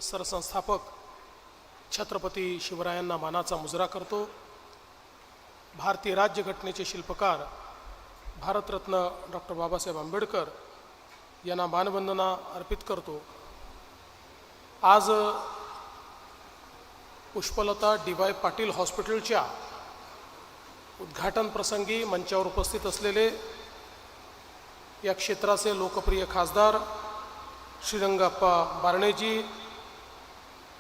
सरसंस्थापक छत्रपती शिवरायांना मानाचा मुजरा करतो। भारतीय राज्यघटनेचे शिल्पकार भारतरत्न डॉक्टर बाबासाहेब आंबेडकर यांना मानवंदना अर्पित करतो। आज पुष्पलता डी.वाय. पाटील हॉस्पिटलच्या उद्घाटन प्रसंगी मंचावर उपस्थित असलेले या क्षेत्राचे लोकप्रिय खासदार श्रीरंगाप्पा बारणेजी,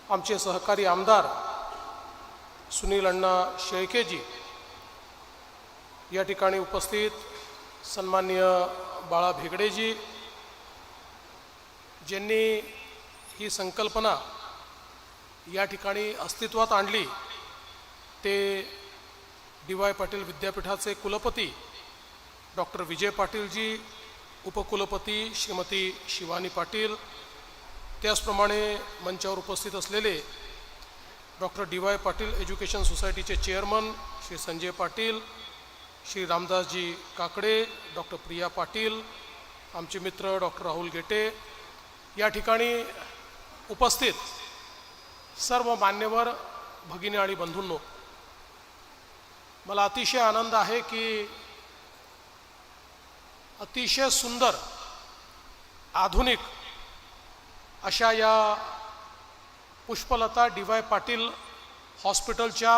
आमचे सहकारी आमदार सुनील अण्णा शेळकेजी, या ठिकाणी उपस्थित सन्माननीय बाळा भेगडेजी, ज्यांनी ही संकल्पना या ठिकाणी अस्तित्वात आणली, ते डी.वाय. पाटील विद्यापीठाचे कुलपती डॉक्टर विजय पाटीलजी, उपकुलपती श्रीमती शिवानी पाटील, त्याचप्रमाणे मंचावर उपस्थित असलेले डॉक्टर डी.वाय. पाटील एज्युकेशन सोसायटीचे चेअरमन श्री संजय पाटील, श्री रामदासजी काकडे, डॉक्टर प्रिया पाटील, आमचे मित्र डॉक्टर राहुल गेटे, या ठिकाणी उपस्थित सर्व मान्यवर भगिनी आणि बंधूंनो, मला अतिशय आनंद आहे की अतिशय सुंदर आधुनिक अशा या पुष्पलता डी.वाय. पाटील हॉस्पिटलच्या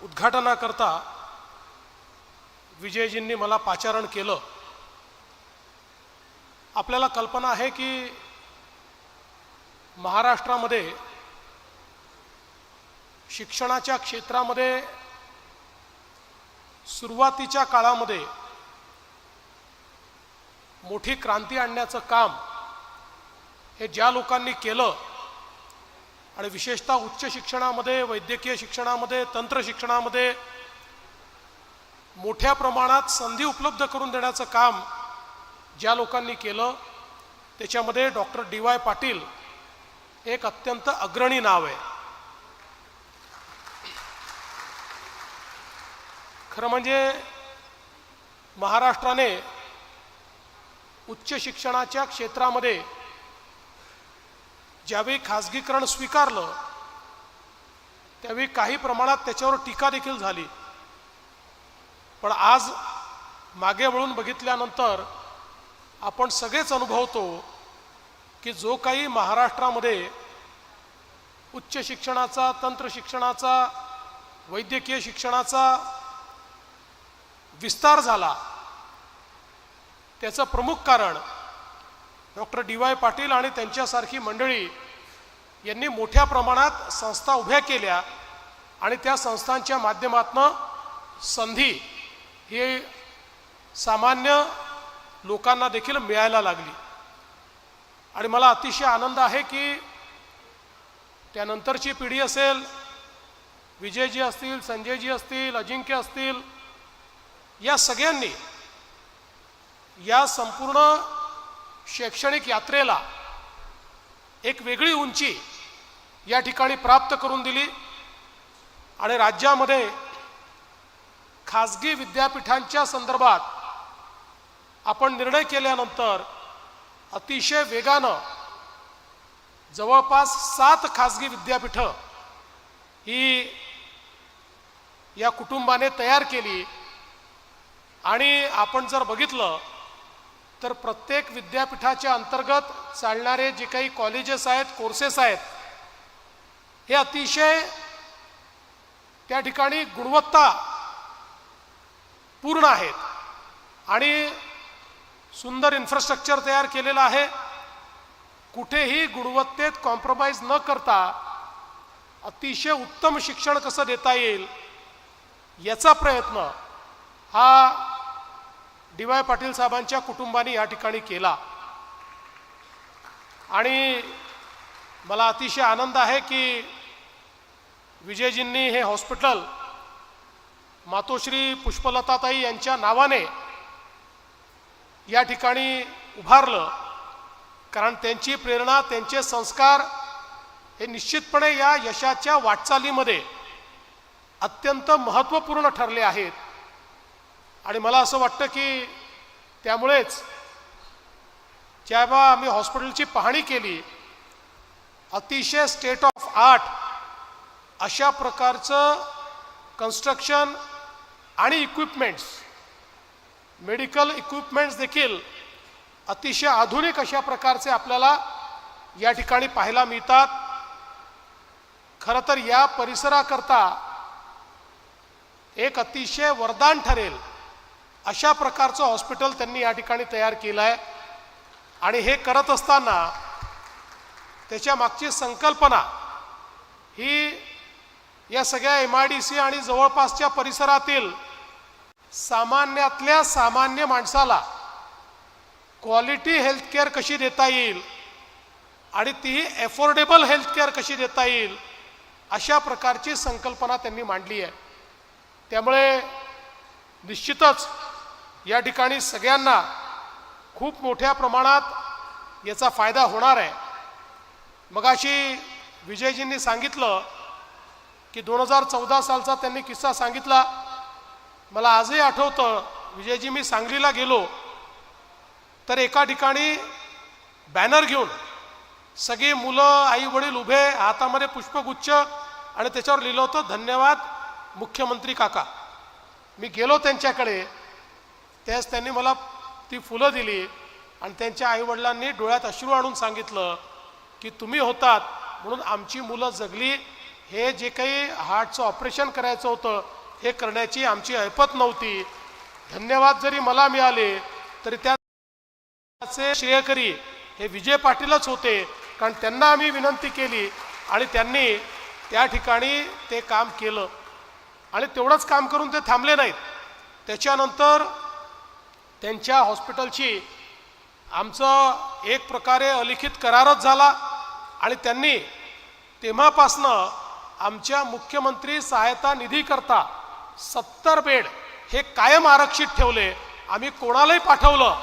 उद्घाटनाकरता विजयजींनी मला पाचारण केलं। आपल्याला कल्पना आहे की महाराष्ट्रामध्ये शिक्षणाच्या क्षेत्रामध्ये सुरुवातीच्या काळामध्ये मोठी क्रांती आणण्याचं काम हे ज्या लोकांनी केलं आणि विशेषतः उच्च शिक्षणामध्ये, वैद्यकीय शिक्षणामध्ये, तंत्र शिक्षणामध्ये मोठ्या प्रमाणात संधी उपलब्ध करून देण्याचं काम ज्या लोकांनी केलं, त्याच्यामध्ये डॉक्टर डी.वाय. पाटील एक अत्यंत अग्रणी नाव आहे। खरं म्हणजे महाराष्ट्राने उच्च शिक्षणाच्या क्षेत्रामध्ये ज्यावेळी खाजगीकरण स्वीकारलं, त्यावेळी काही प्रमाणात त्याच्यावर टीका देखील झाली, पण आज मागे वळून बघितल्यानंतर आपण सगळेच अनुभवतो की जो काही महाराष्ट्रामध्ये उच्च शिक्षणाचा, तंत्र शिक्षणाचा, वैद्यकीय शिक्षणाचा विस्तार झाला, त्याचं प्रमुख कारण डॉक्टर डी.वाय. पाटील आणि त्यांच्यासारखी मंडळी यांनी मोठ्या प्रमाणात संस्था उभ्या केल्या आणि त्या संस्थांच्या माध्यमातून संधी ही सामान्य लोकांना देखील मिळायला लागली। आणि मला अतिशय आनंद आहे की त्यानंतरची पिढी असेल, विजयजी असतील, संजयजी असतील, अजिंक्य असतील, या सगळ्यांनी या संपूर्ण शैक्षणिक यात्रेला एक वेगळी उंची या ठिकाणी प्राप्त करून दिली आणि राज्यामध्ये खाजगी विद्यापीठांच्या संदर्भात आपण निर्णय केल्यानंतर अतिशय वेगानं जवळपास 7 खाजगी विद्यापीठं ही या कुटुंबाने तयार केली आणि आपण जर बघितलं तर प्रत्येक विद्यापीठाच्या अंतर्गत चालणारे जे काही कॉलेजेस आहेत, कोर्सेस आहेत, हे अतिशय त्या ठिकाणी गुणवत्ता पूर्ण आहेत आणि सुंदर इन्फ्रास्ट्रक्चर तयार केलेलं आहे। कुठेही गुणवत्तेत कॉम्प्रोमाइज न करता अतिशय उत्तम शिक्षण कसं देता येईल याचा प्रयत्न हा डी.वाय. पाटील साहेबांच्या कुटुंबाने या ठिकाणी केला आणि मला अतिशय आनंद आहे की विजयजींनी हे हॉस्पिटल मातोश्री पुष्पलताताई यांच्या नावाने या ठिकाणी उभारलं, कारण त्यांची प्रेरणा, त्यांचे संस्कार हे निश्चितपणे या यशाच्या वाटचालीमध्ये अत्यंत महत्त्वपूर्ण ठरले आहेत। आणि मला असं वाटतं की त्यामुळेच जेव्हा आम्ही हॉस्पिटलची पाहणी केली अतिशय स्टेट ऑफ आर्ट अशा प्रकारचं कन्स्ट्रक्शन आणि इक्विपमेंट्स, मेडिकल इक्विपमेंट्स देखील अतिशय आधुनिक अशा प्रकारचे आपल्याला या ठिकाणी पाहायला मिळतात. खरं तर या परिसराकरता एक अतिशय वरदान ठरेल अशा प्रकारचं हॉस्पिटल त्यांनी या ठिकाणी तयार केलं आहे. आणि हे करत असताना त्याच्या मागची संकल्पना ही या सगळ्या MIDC आणि जवळपासच्या परिसरातील सामान्यातल्या सामान्य माणसाला क्वालिटी हेल्थकेअर कशी देता येईल आणि तीही एफोर्डेबल हेल्थकेअर कशी देता येईल अशा प्रकारची संकल्पना त्यांनी मांडली आहे. त्यामुळे निश्चितच या ठिकाणी सगळ्यांना खूप मोठ्या प्रमाणात याचा फायदा होणार आहे. मगाशी विजयजींनी सांगितलं की 2014 सालचा त्यांनी किस्सा सांगितला. मला आजही आठवतं, विजयजी मी सांगलीला गेलो तर एका ठिकाणी बॅनर घेऊन सगळी मुलं आई वडील उभे, हातामध्ये पुष्पगुच्छ आणि त्याच्यावर लिहिलं होतं धन्यवाद मुख्यमंत्री काका. मी गेलो त्यांच्याकडे, त्यास त्यांनी मला ती फुलं दिली आणि त्यांच्या आईवडिलांनी डोळ्यात अश्रू आणून सांगितलं की तुम्ही होतात म्हणून आमची मुलं जगली. हे जे काही हार्टचं ऑपरेशन करायचं होतं हे करण्याची आमची ऐपत नव्हती. धन्यवाद जरी मला मिळाले तरी त्याचे श्रेयकरी हे विजय पाटीलच होते, कारण त्यांना आम्ही विनंती केली आणि त्यांनी त्या ठिकाणी ते काम केलं. आणि तेवढंच काम करून ते थांबले नाहीत. त्याच्यानंतर त्यांच्या हॉस्पिटलची आमचं एक प्रकारे अलिखित करारच झाला आणि त्यांनी तेव्हापासनं आमच्या मुख्यमंत्री सहायता निधीकरता 70 बेड हे कायम आरक्षित ठेवले. आम्ही कोणालाही पाठवलं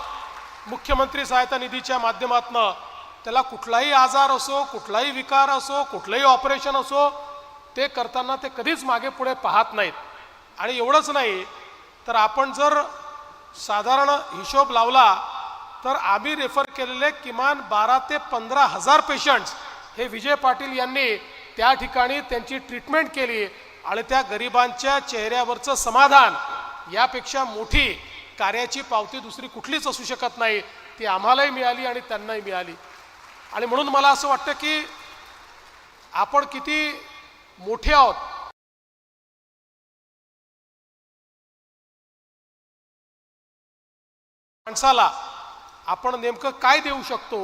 मुख्यमंत्री सहायता निधीच्या माध्यमातून, त्याला कुठलाही आजार असो, कुठलाही विकार असो, कुठलंही ऑपरेशन असो, ते करताना ते कधीच मागे पुढे पाहत नाहीत. आणि एवढंच नाही तर आपण जर साधारण हिशोब लावला तर आम्ही रेफर केलेले किमान 12 ते 15 हजार पेशंट्स हे विजय पाटील यांनी त्या ठिकाणी त्यांची ट्रीटमेंट केली. आणि त्या गरिबांच्या चेहऱ्यावरचं समाधान यापेक्षा मोठी कार्याची पावती दुसरी कुठलीच असू शकत नाही. ती आम्हालाही मिळाली आणि त्यांनाही मिळाली. आणि म्हणून मला असं वाटतं की आपण किती मोठे आहोत. माणसाला आपण नेमकं काय देऊ शकतो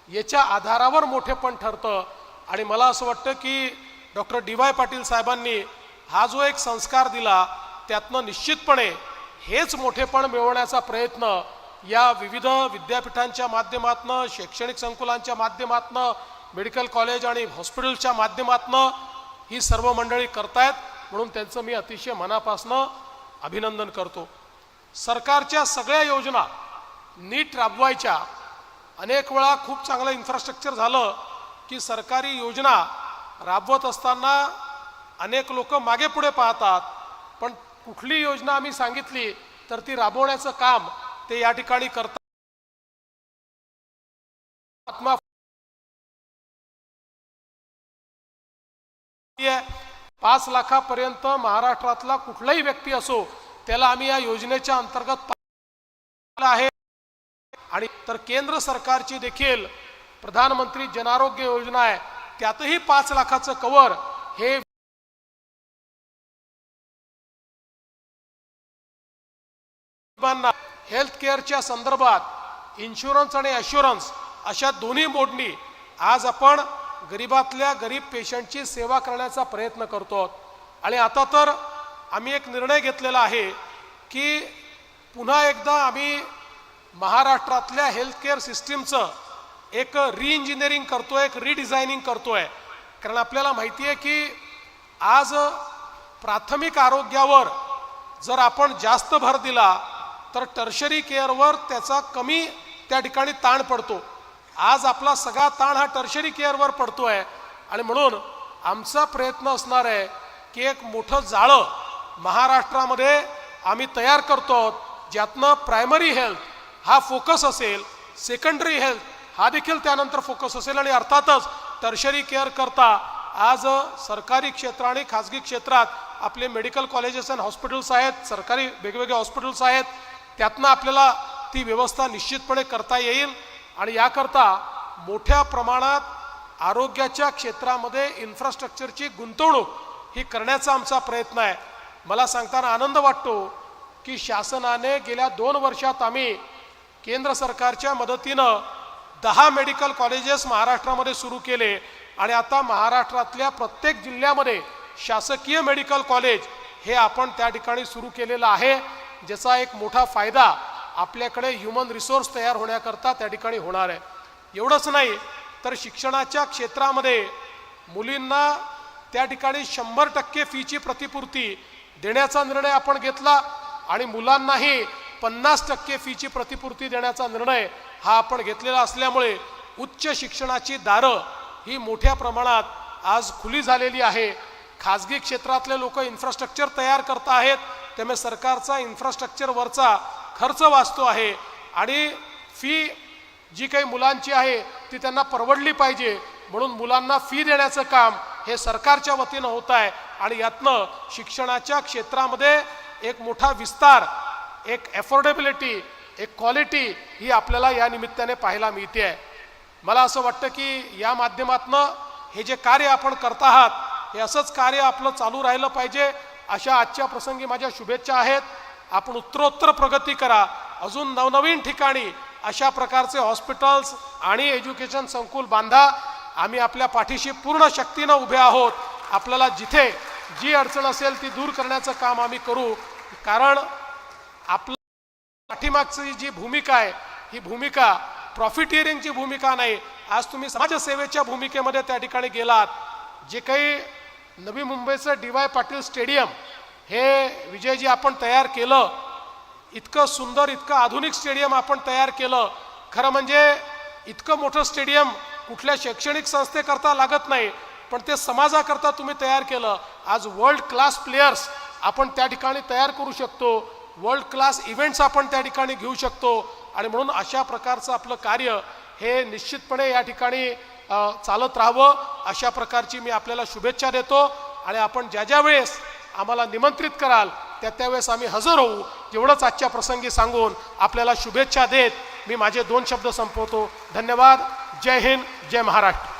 याच्या आधारावर मोठेपण ठरतं. आणि मला असं वाटतं की डॉक्टर DY पाटील साहेबांनी हा जो एक संस्कार दिला त्यातनं निश्चितपणे हेच मोठेपण मिळवण्याचा प्रयत्न या विविध विद्यापीठांच्या माध्यमातून, शैक्षणिक संकुलांच्या माध्यमातून, मेडिकल कॉलेज आणि हॉस्पिटलच्या माध्यमातून ही सर्व मंडळी करतायत. म्हणून त्यांचं मी अतिशय मनापासून अभिनंदन करतो. सरकारच्या सगळ्या योजना नीट राबवायच्या. अनेक वेळा खूप चांगलं इन्फ्रास्ट्रक्चर झालं की सरकारी योजना राबवत असताना अनेक लोक मागे पुढे पाहतात, पण कुठली योजना आम्ही सांगितली तर ती राबवण्याचं काम ते या ठिकाणी करतात. 5 लाखापर्यंत महाराष्ट्रातला कुठलाही व्यक्ती असो त्याला आम्ही या योजनेच्या अंतर्गत आहे. आणि तर केंद्र सरकारची देखील प्रधानमंत्री जन आरोग्य योजना आहे, त्यातही 5 लाखाचं कव्हर हे हेल्थ केअरच्या संदर्भात इन्शुरन्स आणि ॲश्युरन्स अशा दोन्ही मोडनी आज आपण गरीबातल्या गरीब पेशंटची सेवा करण्याचा प्रयत्न करतो. आणि आता तर आम्ही एक निर्णय घेतलेला आहे की पुन्हा एकदा आम्ही महाराष्ट्रातल्या हेल्थ केअर सिस्टीमचं एक रिइंजिनिअरिंग करतोय, एक रिडिझायनिंग करतोय. कारण आपल्याला माहिती आहे की आज प्राथमिक आरोग्यावर जर आपण जास्त भर दिला तर टर्शरी केअरवर त्याचा कमी त्या ठिकाणी ताण पडतो. आज आपला सगळा ताण हा टर्शरी केअरवर पडतोय. आणि म्हणून आमचा प्रयत्न असणार आहे की एक मोठं जाळं महाराष्ट्रामध्ये आम्ही तयार करतो, ज्यातनं प्रायमरी हेल्थ हा फोकस असेल, सेकंडरी हेल्थ हा देखील त्यानंतर फोकस असेल आणि अर्थातच टर्शरी केअर करता आज सरकारी क्षेत्र आणि खाजगी क्षेत्रात आपले मेडिकल कॉलेजेस आणि हॉस्पिटल्स आहेत, सरकारी वेगवेगळे हॉस्पिटल्स आहेत, त्यातनं आपल्याला ती व्यवस्था निश्चितपणे करता येईल। आणि याकरता मोठ्या प्रमाणात आरोग्याच्या क्षेत्रामध्ये इन्फ्रास्ट्रक्चरची गुंतवणूक ही करण्याचा आमचा प्रयत्न आहे। मला सांगताना आनंद वाटतो की शासनाने गेल्या 2 वर्षात आम्ही केंद्र सरकारच्या मदतीनं 10 मेडिकल कॉलेजेस महाराष्ट्रामध्ये सुरू केले आणि आता महाराष्ट्रातल्या प्रत्येक जिल्ह्यामध्ये शासकीय मेडिकल कॉलेज हे आपण त्या ठिकाणी सुरू केलेलं आहे, ज्याचा एक मोठा फायदा आपल्याकडे ह्युमन रिसोर्स तयार होण्याकरता त्या ठिकाणी होणार आहे। एवढंच नाही तर शिक्षणाच्या क्षेत्रामध्ये मुलींना त्या ठिकाणी 100% फीची प्रतिपूर्ती देण्याचा निर्णय आपण घेतला आणि मुलांनाही 50% फीची प्रतिपूर्ती देण्याचा निर्णय हा आपण घेतलेला असल्यामुळे उच्च शिक्षणाची दारं ही मोठ्या प्रमाणात आज खुली झालेली आहे। खाजगी क्षेत्रातले लोक इन्फ्रास्ट्रक्चर तयार करत आहेत, त्यामुळे सरकारचा इन्फ्रास्ट्रक्चरवरचा खर्च वाचतो आहे आणि फी जी काही मुलांची आहे ती त्यांना परवडली पाहिजे म्हणून मुलांना फी देण्याचं काम हे सरकारच्या वतीनं होत आहे आणि यातनं शिक्षणाच्या क्षेत्रामध्ये एक मोठा विस्तार, एक अफोर्डेबिलिटी, एक क्वालिटी ही आपल्याला या निमित्ताने पाहायला मिळते आहे। मला असं वाटतं की या माध्यमातनं हे जे कार्य आपण करत आहात हे असंच कार्य आपलं चालू राहिलं पाहिजे अशा आजच्या प्रसंगी माझ्या शुभेच्छा आहेत। आपण उत्तरोत्तर प्रगती करा, अजून नवनवीन ठिकाणी अशा प्रकारचे हॉस्पिटल्स आणि एज्युकेशन संकुल बांधा। आम्ही आपल्या पाठीशी पूर्ण शक्तीनं उभे आहोत। आपल्याला जिथे जी अडचण असेल ती दूर करण्याचं काम आम्ही करू, कारण आपल्या पाठीमागची जी भूमिका आहे ही भूमिका प्रॉफिटियरिंगची भूमिका नाही। आज तुम्ही समाजसेवेच्या भूमिकेमध्ये त्या ठिकाणी गेलात। जे काही नवी मुंबईचं DY पाटील स्टेडियम हे विजयजी आपण तयार केलं, इतकं सुंदर, इतकं आधुनिक स्टेडियम आपण तयार केलं। खरं म्हणजे इतकं मोठं स्टेडियम कुठल्या शैक्षणिक संस्थेकरता लागत नाही, पण ते समाजाकरता तुम्ही तयार केलं। आज वर्ल्ड क्लास प्लेयर्स आपण त्या ठिकाणी तयार करू शकतो, वर्ल्ड क्लास इव्हेंट्स आपण त्या ठिकाणी घेऊ शकतो आणि म्हणून अशा प्रकारचं आपलं कार्य हे निश्चितपणे या ठिकाणी चालत राहावं अशा प्रकारची मी आपल्याला शुभेच्छा देतो। आणि आपण ज्या ज्या वेळेस आम्हाला निमंत्रित कराल त्यावेळेस आम्ही हजर होऊ एवढंच आजच्या प्रसंगी सांगून आपल्याला शुभेच्छा देत मी माझे 2 शब्द संपवतो। धन्यवाद। जय हिंद, जय महाराष्ट्र।